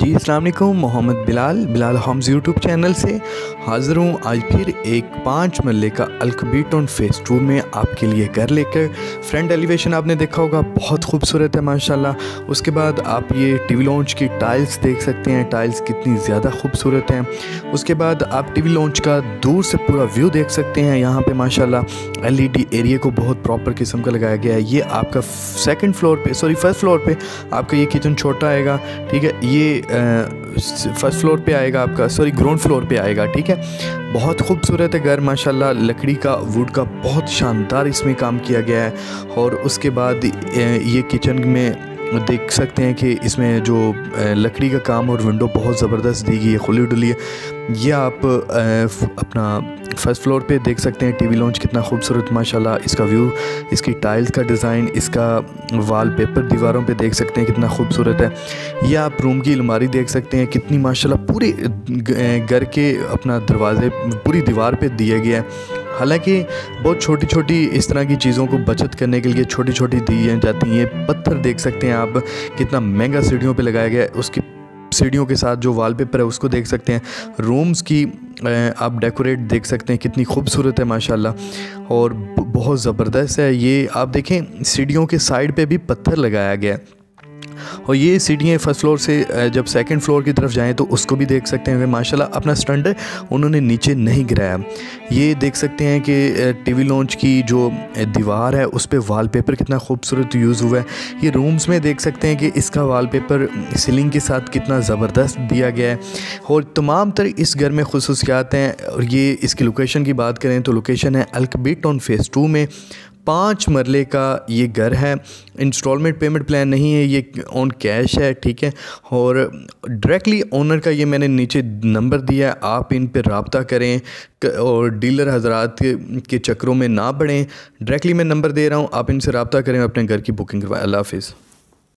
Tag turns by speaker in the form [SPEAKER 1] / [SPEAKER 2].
[SPEAKER 1] जी अस्सलाम वालेकुम। Mohammad Bilal homes YouTube channel से हाज़िर हूँ आज फिर एक 5 मरले का अल्कबीटन फेज़ 2 में आपके लिए घर लेकर। फ्रंट एलिवेशन आपने देखा होगा, बहुत खूबसूरत है माशाल्लाह। उसके बाद आप ये टीवी लॉन्च की टाइल्स देख सकते हैं, टाइल्स कितनी ज़्यादा खूबसूरत हैं। उसके बाद आप टीवी लॉन्च का दूर से पूरा व्यू देख सकते हैं। यहाँ पे माशाल्लाह एलईडी एरिया को बहुत प्रॉपर किस्म का लगाया गया है। ये आपका फर्स्ट फ्लोर पे आपका ये किचन छोटा आएगा, ठीक है। ये फर्स्ट फ्लोर पे आएगा आपका, ग्राउंड फ्लोर पे आएगा, ठीक है। बहुत खूबसूरत है घर माशाल्लाह, लकड़ी का वुड का बहुत शानदार इसमें काम किया गया है। और उसके बाद ये किचन में देख सकते हैं कि इसमें जो लकड़ी का काम और विंडो बहुत ज़बरदस्त दी गई है, खुली डुली है। ये आप अपना फर्स्ट फ्लोर पे देख सकते हैं टीवी लॉन्च कितना खूबसूरत माशाल्लाह इसका व्यू, इसकी टाइल्स का डिज़ाइन, इसका वॉलपेपर दीवारों पे देख सकते हैं कितना खूबसूरत है। ये आप रूम की अलमारी देख सकते हैं कितनी माशाल्लाह पूरे घर के अपना दरवाजे पूरी दीवार पे दिया गया है। हालांकि बहुत छोटी छोटी इस तरह की चीज़ों को बचत करने के लिए छोटी छोटी दी जाती हैं। ये पत्थर देख सकते हैं आप कितना महंगा सीढ़ियों पे लगाया गया है, उसकी सीढ़ियों के साथ जो वॉलपेपर है उसको देख सकते हैं। रूम्स की आप डेकोरेट देख सकते हैं कितनी खूबसूरत है माशाल्लाह, और बहुत ज़बरदस्त है। ये आप देखें सीढ़ियों के साइड पे भी पत्थर लगाया गया है। और ये सीढ़ियाँ फर्स्ट फ्लोर से जब सेकंड फ्लोर की तरफ जाएं तो उसको भी देख सकते हैं। माशाल्लाह अपना स्टैंडर्ड उन्होंने नीचे नहीं गिराया। ये देख सकते हैं कि टीवी लॉन्च की जो दीवार है उस पर वॉलपेपर कितना खूबसूरत यूज़ हुआ है। ये रूम्स में देख सकते हैं कि इसका वॉलपेपर सीलिंग के साथ कितना ज़बरदस्त दिया गया है। और तमाम तर इस घर में खुसूसियात हैं। और ये इसकी लोकेशन की बात करें तो लोकेशन है अल्कबीटन फेज़ 2 में 5 मरले का ये घर है। इंस्टॉलमेंट पेमेंट प्लान नहीं है, ये ऑन कैश है, ठीक है। और डायरेक्टली ओनर का ये मैंने नीचे नंबर दिया है, आप इन पर रब्ता करें और डीलर हजरात के चक्करों में ना पड़ें। डायरेक्टली मैं नंबर दे रहा हूँ, आप इनसे रब्ता करें, अपने घर की बुकिंग करवाएं। अल्लाह हाफिज़।